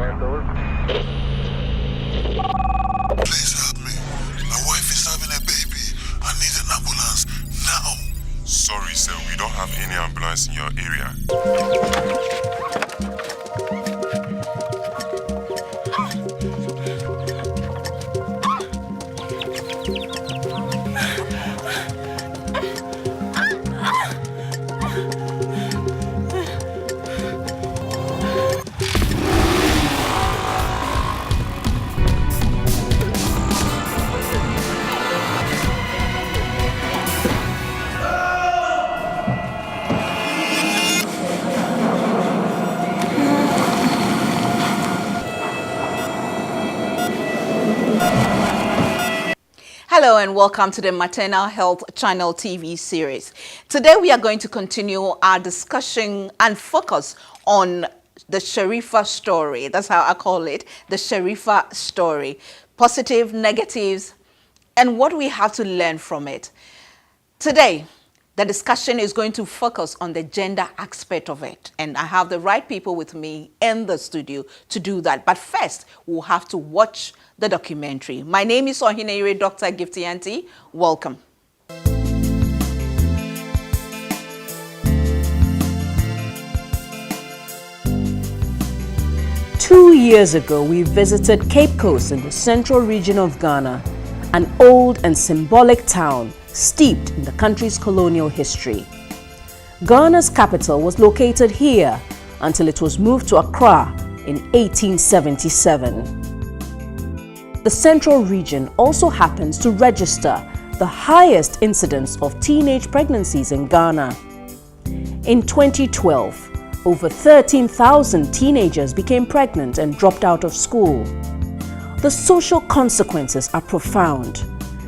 Please help me. My wife is having a baby. I need an ambulance now. Sorry, sir. We don't have any ambulance in your area. Hello and welcome to the Maternal Health Channel TV series. Today we are going to continue our discussion and focus on the Sharifa story. That's how I call it, the Sharifa story. Positive, negatives, and what we have to learn from it. Today, the discussion is going to focus on the gender aspect of it. And I have the right people with me in the studio to do that. But first, we'll have to watch the documentary. My name is Ohinere Dr. Gifty. Welcome. Two years ago, we visited Cape Coast in the central region of Ghana, an old and symbolic town steeped in the country's colonial history. Ghana's capital was located here until it was moved to Accra in 1877. The central region also happens to register the highest incidence of teenage pregnancies in Ghana. In 2012, over 13,000 teenagers became pregnant and dropped out of school. The social consequences are profound,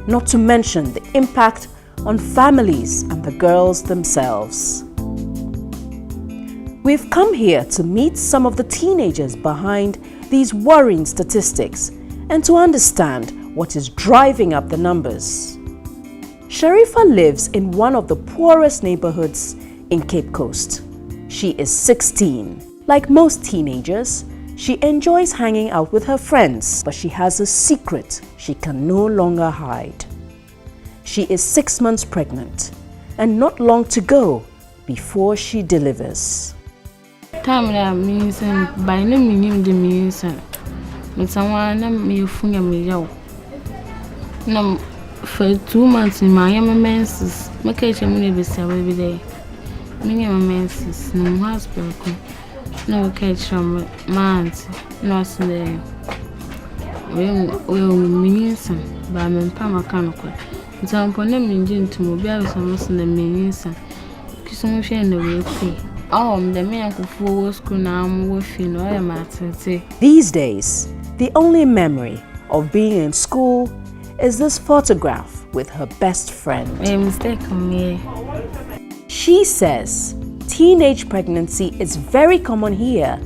not to mention the impact on families and the girls themselves. We've come here to meet some of the teenagers behind these worrying statistics and to understand what is driving up the numbers. Sharifa lives in one of the poorest neighborhoods in Cape Coast. She is 16. Like most teenagers, she enjoys hanging out with her friends, but she has a secret she can no longer hide. She is 6 months pregnant and not long to go before she delivers. Time that means by no meaning the means but someone may funga me yo. No, for 2 months in my menses, my kitchen may be every day. Many menses, no hospital, no catch from my aunt, no Sunday. Well, means by my pama canopy. But I'm upon them in to mobile some in the means. Kiss on in the way pay. Oh, the man who school now, I'm working no matter. These days, the only memory of being in school is this photograph with her best friend. A mistake on me. She says teenage pregnancy is very common here,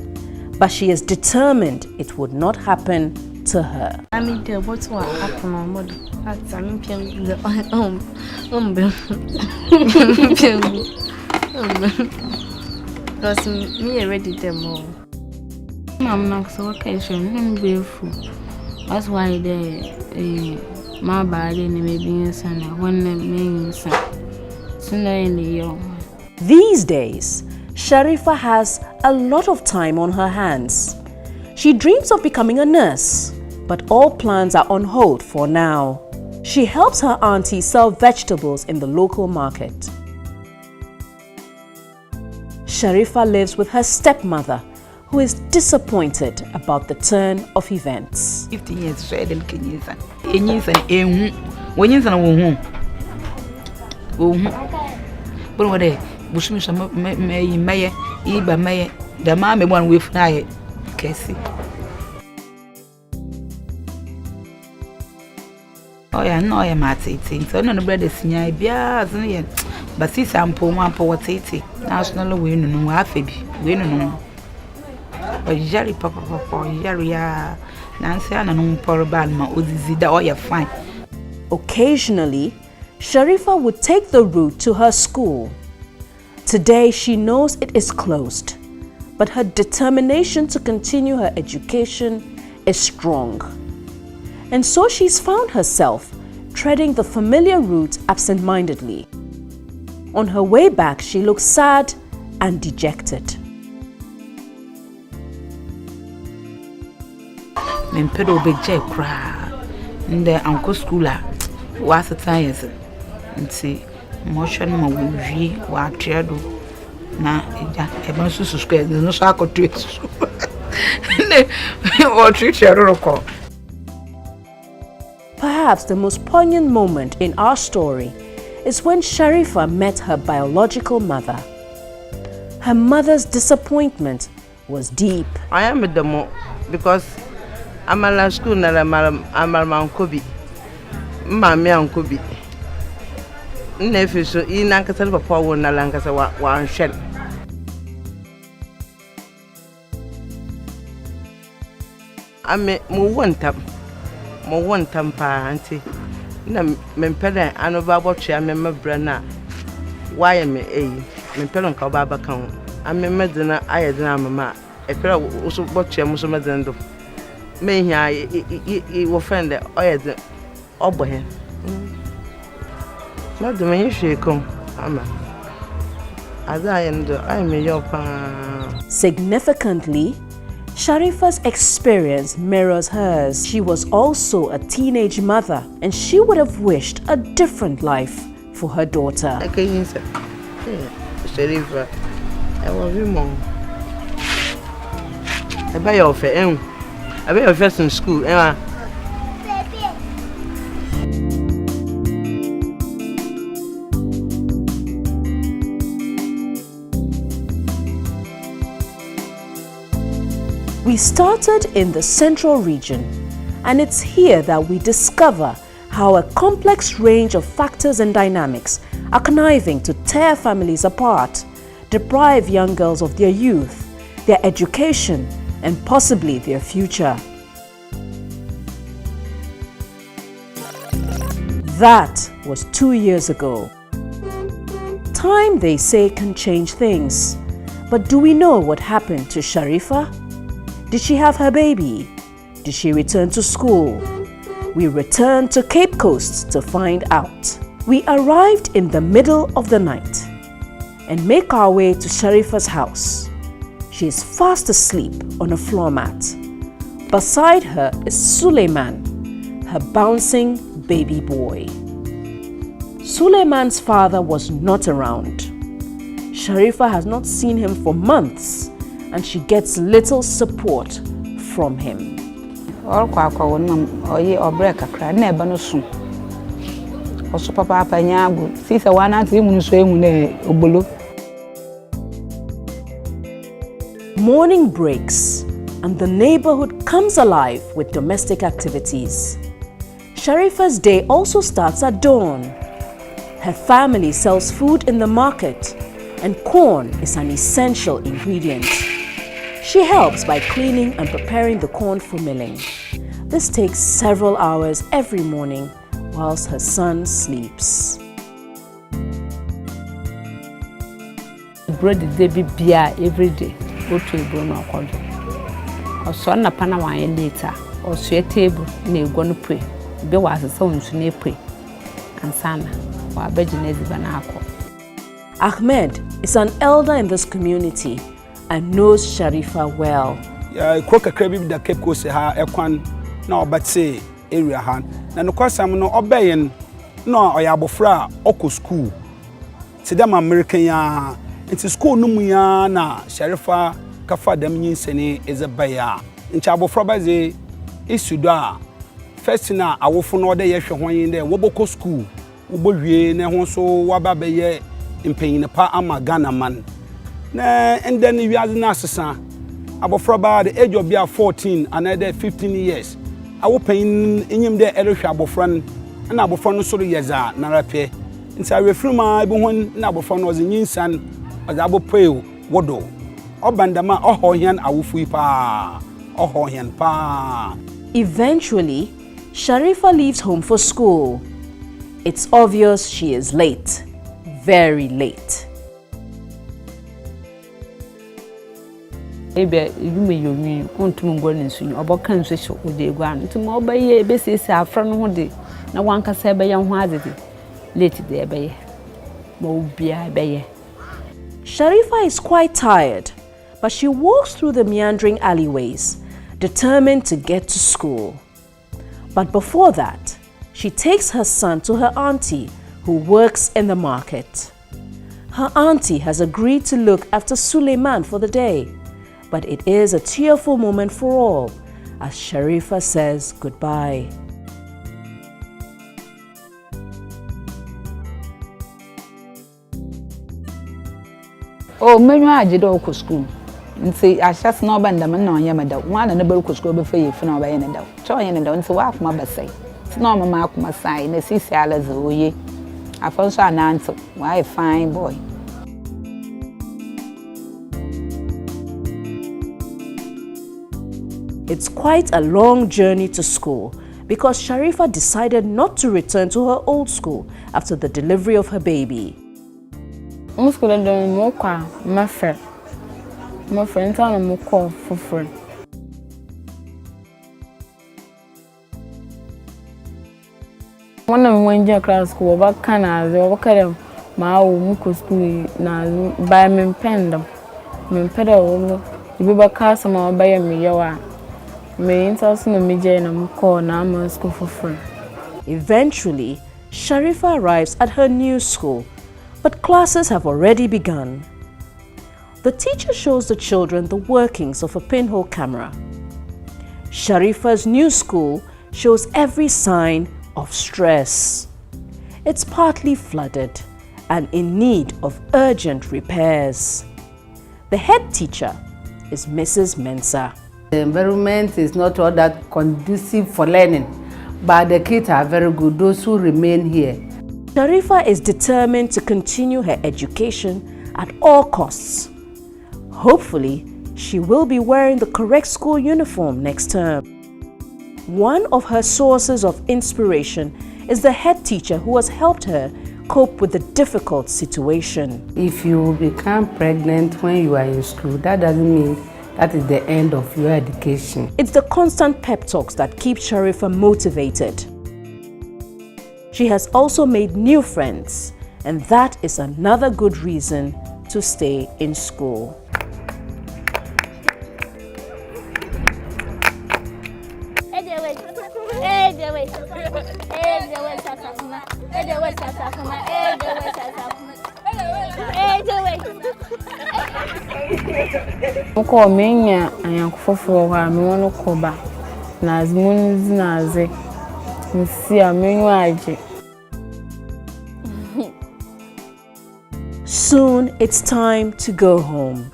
but she is determined it would not happen to her. I mean, what's what happened on mother? That's I'm because me already them all. I'm not so occasion, I'm grateful. That's why they my body and maybe son when the main son. Sooner in the young. These days, Sharifa has a lot of time on her hands. She dreams of becoming a nurse, but all plans are on hold for now. She helps her auntie sell vegetables in the local market. Sharifa lives with her stepmother, who is disappointed about the turn of events. 15 years straight in Kenya. When you say, when you say, but what day? Bushmish may Iba may the mammy one with night. Casey. Oh, yeah, no, I'm at 18. So, none of the brothers in Ibia, but see some poor one for what's 80. National win, no, half a win. But Jerry Papa, Jerry, Nancy, and no poor balma, Uzida, oh, you're fine. Occasionally, Sharifa would take the route to her school. Today, she knows it is closed, but her determination to continue her education is strong. And so she's found herself treading the familiar route absent-mindedly. On her way back, she looks sad and dejected. Mempedo beje kra nde anko school a was science nti motion ma wi wa tredo na eja e ban susu square no so akoto esu ne o tredo ko. Perhaps the most poignant moment in our story is when Sharifa met her biological mother. Her mother's disappointment was deep. I am a demo because I'm a school na I'm Kobi. Mammy and Kobi. Nephew, so in Ankasal Papa won a Lankasa one shell. I may move one tampa, auntie. Mempeda and over what I remember Brana. Why am I Mempelon Kababa count? I remember I had mamma. A pair also watch your Muslim. May he will find the oil over him. Not the man you come, Amma. As I am your Significantly, Sharifa's experience mirrors hers. She was also a teenage mother, and she would have wished a different life for her daughter. Okay, sir. Sharifa, I love you, Mom. I buy your fair. I bet your first in school, Emma. We started in the central region, and it's here that we discover how a complex range of factors and dynamics are conniving to tear families apart, deprive young girls of their youth, their education, and possibly their future. That was 2 years ago. Time, they say, can change things. But do we know what happened to Sharifa? Did she have her baby? Did she return to school? We returned to Cape Coast to find out. We arrived in the middle of the night and make our way to Sharifa's house. She is fast asleep on a floor mat. Beside her is Suleiman, her bouncing baby boy. Suleiman's father was not around. Sharifa has not seen him for months, and she gets little support from him. Morning breaks, and the neighborhood comes alive with domestic activities. Sharifa's day also starts at dawn. Her family sells food in the market, and corn is an essential ingredient. She helps by cleaning and preparing the corn for milling. This takes several hours every morning whilst her son sleeps. Bread dey be beer every day. Go to a brown or son na pana wine later, or sweet table, ne gonna pray. Be was a sound to ne pray. And sana, or Beginesi Banako. Ahmed is an elder in this community and knows Sharifa well. Yeah, cook a crabby that Cape Coast ha ekwan na but say area han. Na no kwasam no obeyen no oyabofra oko school. Ti dem American ya into school no mu ya na Sharifa kafa dem nyinsene ezebaya. Ncha abofra ba ze isudo a first na awofo no de ye hwe hwan de woboko school ubowie na ho so waba be ye impeyine pa ama Ghana man. Na and then we are na sesa abofra ba the age of 14 and 15 years. Awo pain enyim de erehwe abofra na abofra no so yeza na rape. Nti awefruma bi hon na abofra no ze nyinsan ozabo peo wodo. Obandama ohohian awofui pa. Ohohian pa. Eventually, Sharifa leaves home for school. It's obvious she is late, very late. Ebe yume yomi kontum ngor nsu ni oboka nsu hye ode egu an ntum obaye ebesisi afra no ho de na wankasa ebe ho adede late de ebe mo bia ebe. Sharifa is quite tired, but she walks through the meandering alleyways, determined to get to school. But before that, she takes her son to her auntie, who works in the market. Her auntie has agreed to look after Suleiman for the day, but it is a tearful moment for all as Sharifa says goodbye. Oh, menu aje do ko school. Nti ahas na oba ndam na onye meda. Wa na beru ko school be fa yefi na oba ye ne da. Cho onye ne da nti wa akoma basai. Ti na mama akoma sai na sisi ala zo oye. Afonso ananto. Wa a fine boy. It's quite a long journey to school because Sharifa decided not to return to her old school after the delivery of her baby. School don't mo kwa my friend and mo call for friend. One of when you class school about Canada or kind my own school na by me pen them. Me pedal you be cast some by me yawa. Me interest no me na mo call na mo school for friend. Eventually, Sharifa arrives at her new school, but classes have already begun. The teacher shows the children the workings of a pinhole camera. Sharifa's new school shows every sign of stress. It's partly flooded and in need of urgent repairs. The head teacher is Mrs. Mensah. The environment is not all that conducive for learning, but the kids are very good, those who remain here. Sharifa is determined to continue her education at all costs. Hopefully, she will be wearing the correct school uniform next term. One of her sources of inspiration is the head teacher who has helped her cope with the difficult situation. If you become pregnant when you are in school, that doesn't mean that is the end of your education. It's the constant pep talks that keep Sharifa motivated. She has also made new friends, and that is another good reason to stay in school. Mko menya ayankufofo wa me wono koba na azmunzi na aze nsi amenyu aje. Soon it's time to go home.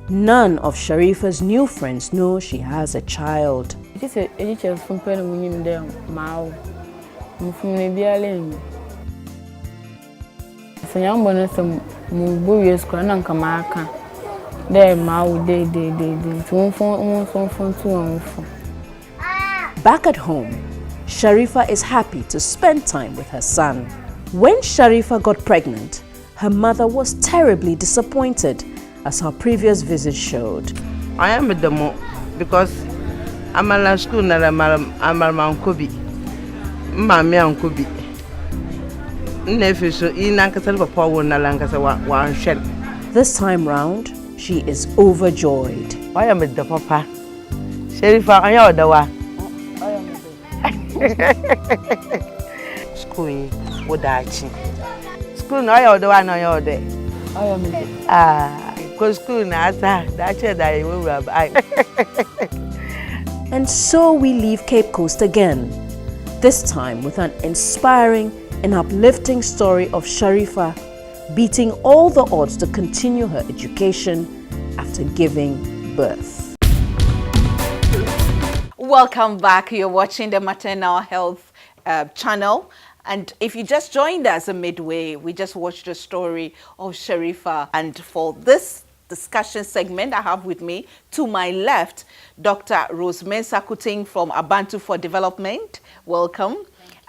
None of Sharifa's new friends know she has a child. It is a teacher from Penny there, Mao. Mufumne bialem. Sayang bonus mu years kwana nkamaka. There Mao de. Back at home, Sharifa is happy to spend time with her son. When Sharifa got pregnant, her mother was terribly disappointed, as her previous visit showed. I am with them because I'm at school na I'm Kobi. Mammy Uncle B. Nephew, so in Ankasal Papa won Nalankasa one shell. This time round, she is overjoyed. I am with the papa. Sharifa, I am the one. School, what that? School, no, I am the one on your day. I am the because school, that's that I will rabbi. And so we leave Cape Coast again, this time with an inspiring and uplifting story of Sharifa beating all the odds to continue her education after giving birth. Welcome back. You're watching the Maternal Health channel. And if you just joined us midway, we just watched the story of Sharifa. And for this discussion segment, I have with me, to my left, Dr. Rose Mensah Kuting from Abantu for Development. Welcome.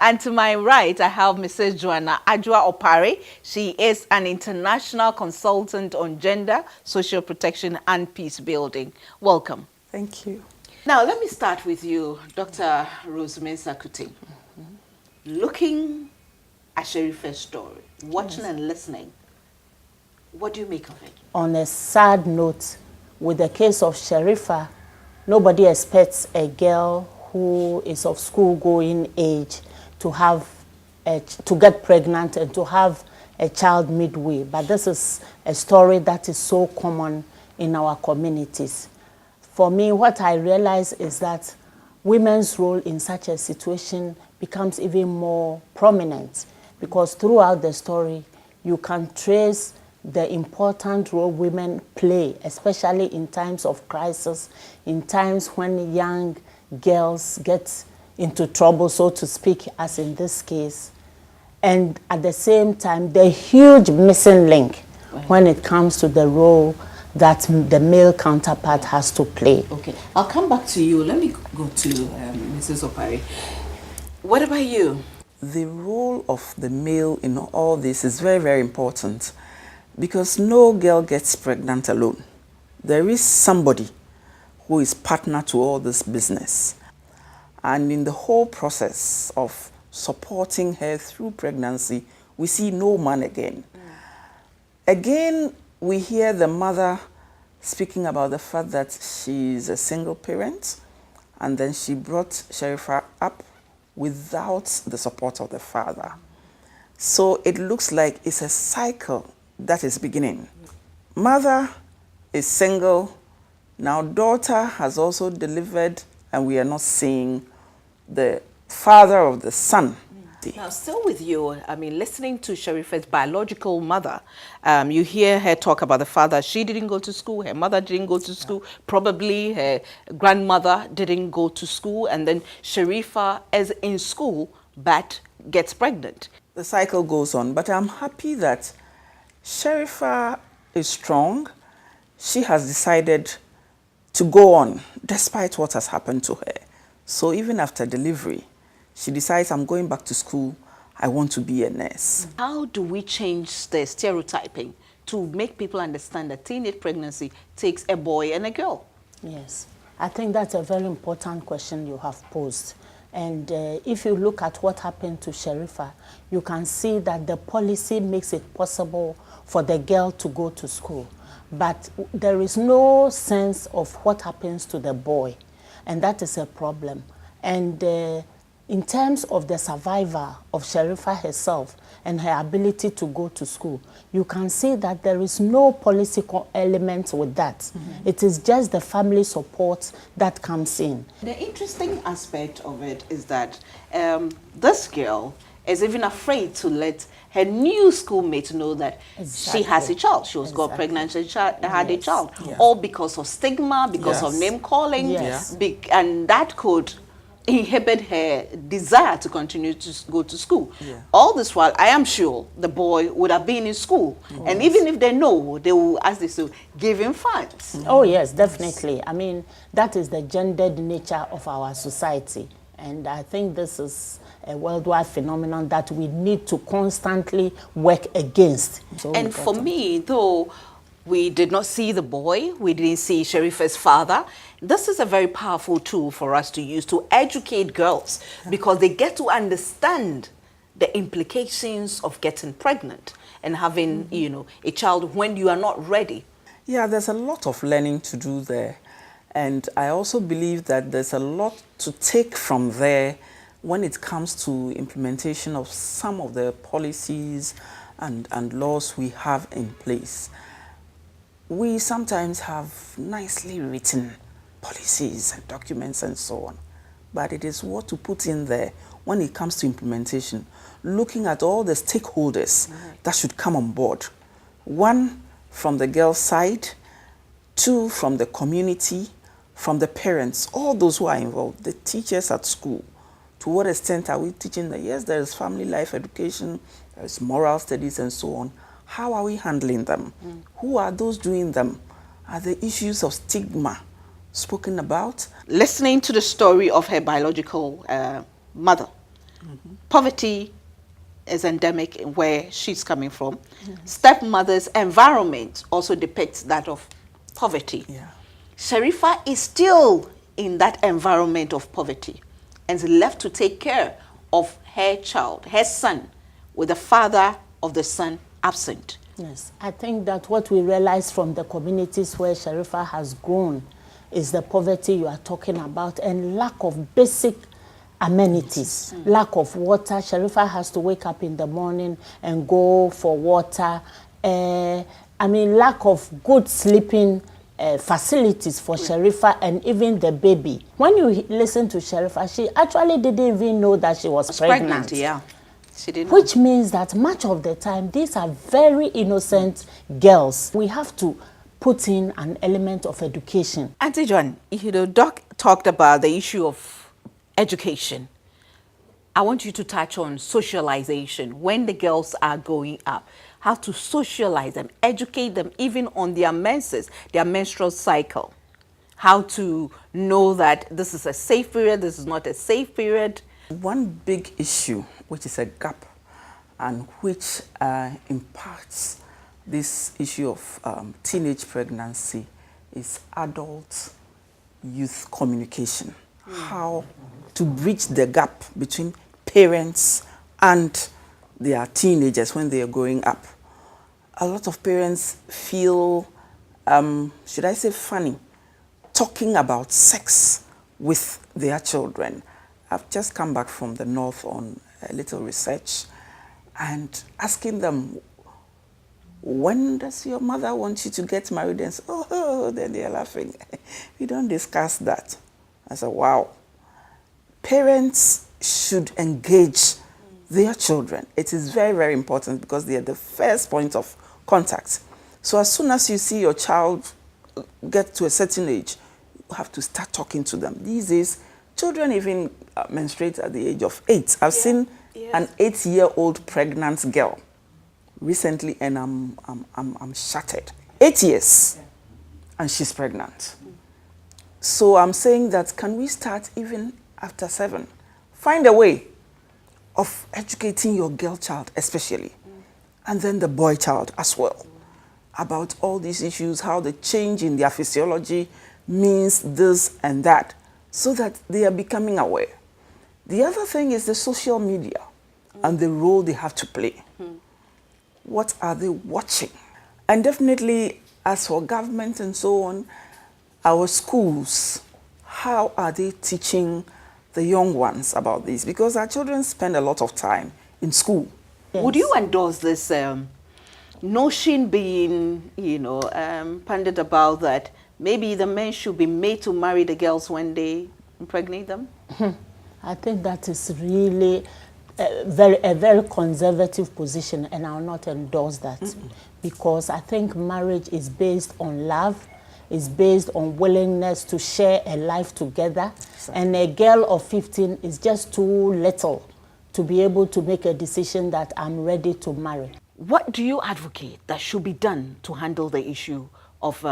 And to my right, I have Mrs. Joanna Ajwa Opare. She is an international consultant on gender, social protection, and peace building. Welcome. Thank you. Now, let me start with you, Dr. Rosemary Sakuti. Looking at Sharifa's story, watching and listening, what do you make of it? On a sad note, with the case of Sharifa, nobody expects a girl who is of school-going age to get pregnant and to have a child midway. But this is a story that is so common in our communities. For me, what I realize is that women's role in such a situation becomes even more prominent, because throughout the story, you can trace the important role women play, especially in times of crisis, in times when young girls get into trouble, so to speak, as in this case. And at the same time, the huge missing link when it comes to the role that the male counterpart has to play. Okay, I'll come back to you. Let me go to Mrs. Opare. What about you? The role of the male in all this is very, very important, because no girl gets pregnant alone. There is somebody who is partner to all this business. And in the whole process of supporting her through pregnancy, we see no man again. Again, we hear the mother speaking about the fact that she's a single parent, and then she brought Sharifa up without the support of the father. So it looks like it's a cycle that is beginning. Mother is single, now daughter has also delivered, and we are not seeing the father of the son. Now, still with you, I mean, listening to Sharifa's biological mother, you hear her talk about the father. She didn't go to school, her mother didn't go to school, probably her grandmother didn't go to school, and then Sharifa is in school but gets pregnant. The cycle goes on, but I'm happy that Sharifa is strong. She has decided to go on despite what has happened to her. So even after delivery, she decides, I'm going back to school, I want to be a nurse. How do we change the stereotyping to make people understand that teenage pregnancy takes a boy and a girl? Yes, I think that's a very important question you have posed. And if you look at what happened to Sharifa, you can see that the policy makes it possible for the girl to go to school. But there is no sense of what happens to the boy, and that is a problem. And in terms of the survivor of Sharifa herself and her ability to go to school, you can see that there is no policy element with that. It is just the family support that comes in. The interesting aspect of it is that this girl is even afraid to let her new schoolmate know that she has a child. She was got pregnant, she had a child. All because of stigma, because of name calling. And that could inhibit her desire to continue to go to school. All this while, I am sure the boy would have been in school. And even if they know, they will, as they say, give him funds. Oh yes, definitely. I mean, that is the gendered nature of our society. And I think this is a worldwide phenomenon that we need to constantly work against. And for me, though we did not see the boy, we didn't see Sharifa's father, this is a very powerful tool for us to use to educate girls, because they get to understand the implications of getting pregnant and having, you know, a child when you are not ready. Yeah, there's a lot of learning to do there. And I also believe that there's a lot to take from there when it comes to implementation of some of the policies and laws we have in place. We sometimes have nicely written policies and documents and so on, but it is what to put in there when it comes to implementation, looking at all the stakeholders that should come on board. One, from the girl's side; two, from the community; from the parents, all those who are involved, the teachers at school. To what extent are we teaching that? Yes, there is family life education, there is moral studies and so on. How are we handling them? Who are those doing them? Are the issues of stigma spoken about? Listening to the story of her biological mother, Poverty is endemic in where she's coming from. Stepmother's environment also depicts that of poverty. Sharifa is still in that environment of poverty and is left to take care of her child, her son, with the father of the son absent. Yes, I think that what we realize from the communities where Sharifa has grown is the poverty you are talking about and lack of basic amenities, lack of water. Sharifa has to wake up in the morning and go for water. I mean, lack of good sleeping facilities for Sharifa and even the baby. When you listen to Sharifa, she actually didn't even know that she was pregnant. Yeah. She didn't Which means that much of the time, these are very innocent girls. We have to put in an element of education. Auntie John, Doc talked about the issue of education. I want you to touch on socialization. When the girls are growing up, how to socialize them, educate them even on their menses, their menstrual cycle. How to know that this is a safe period, this is not a safe period. One big issue, which is a gap, and which impacts this issue of teenage pregnancy, is adult-youth communication. How to bridge the gap between parents and their teenagers when they are growing up. A lot of parents feel, should I say funny, talking about sex with their children. I've just come back from the north on a little research and asking them, when does your mother want you to get married? And say, oh, then they're laughing. We don't discuss that. I said, wow. Parents should engage their children. It is very, very important because they are the first point of contact. So as soon as you see your child get to a certain age, you have to start talking to them. These days, children even menstruate at the age of 8. I've seen an 8-year-old pregnant girl recently, and I'm shattered. 8 years, and she's pregnant. So I'm saying that, can we start even after 7? Find a way of educating your girl child especially, and then the boy child as well, about all these issues, how the change in their physiology means this and that, so that they are becoming aware. The other thing is the social media and the role they have to play. What are they watching? And definitely, as for government and so on, our schools, how are they teaching the young ones about this? Because our children spend a lot of time in school. Yes. Would you endorse this notion being, pundit about that maybe the men should be made to marry the girls when they impregnate them? I think that is really a very conservative position, and I'll not endorse that. Because I think marriage is based on love, is based on willingness to share a life together. And a girl of 15 is just too little to be able to make a decision that I'm ready to marry. What do you advocate that should be done to handle the issue of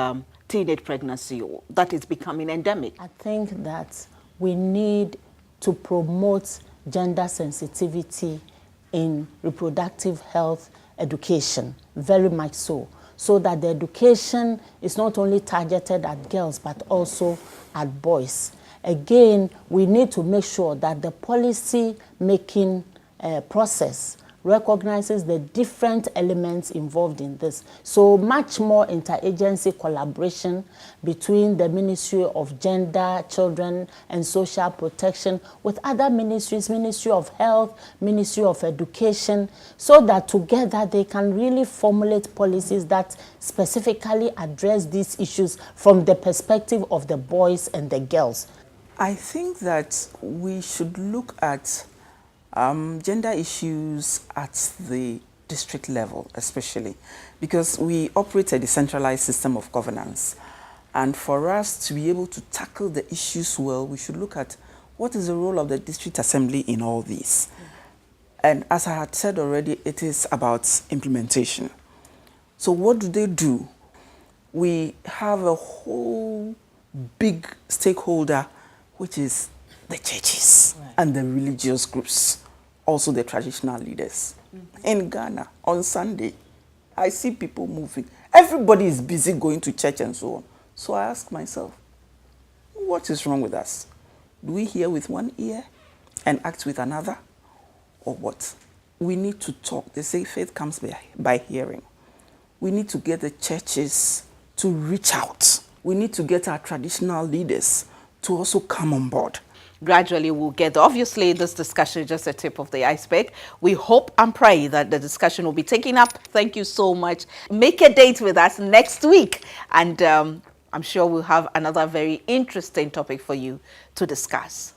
teenage pregnancy that is becoming endemic? I think that we need to promote gender sensitivity in reproductive health education, very much so that the education is not only targeted at girls but also at boys. Again, we need to make sure that the policy making process recognizes the different elements involved in this. So much more interagency collaboration between the Ministry of Gender, Children and Social Protection with other ministries, Ministry of Health, Ministry of Education, so that together they can really formulate policies that specifically address these issues from the perspective of the boys and the girls. I think that we should look at gender issues at the district level, especially, because we operate a decentralized system of governance. And for us to be able to tackle the issues well, we should look at what is the role of the district assembly in all these. And as I had said already, it is about implementation. So what do? We have a whole big stakeholder, which is the churches and the religious groups. also the traditional leaders. In Ghana, on Sunday, I see people moving. Everybody is busy going to church and so on. So I ask myself, what is wrong with us? Do we hear with one ear and act with another? Or what? We need to talk. They say faith comes by hearing. We need to get the churches to reach out. We need to get our traditional leaders to also come on board. Gradually we'll get there. Obviously, this discussion is just a tip of the iceberg. We hope and pray that the discussion will be taken up. Thank you so much. Make a date with us next week. And I'm sure we'll have another very interesting topic for you to discuss.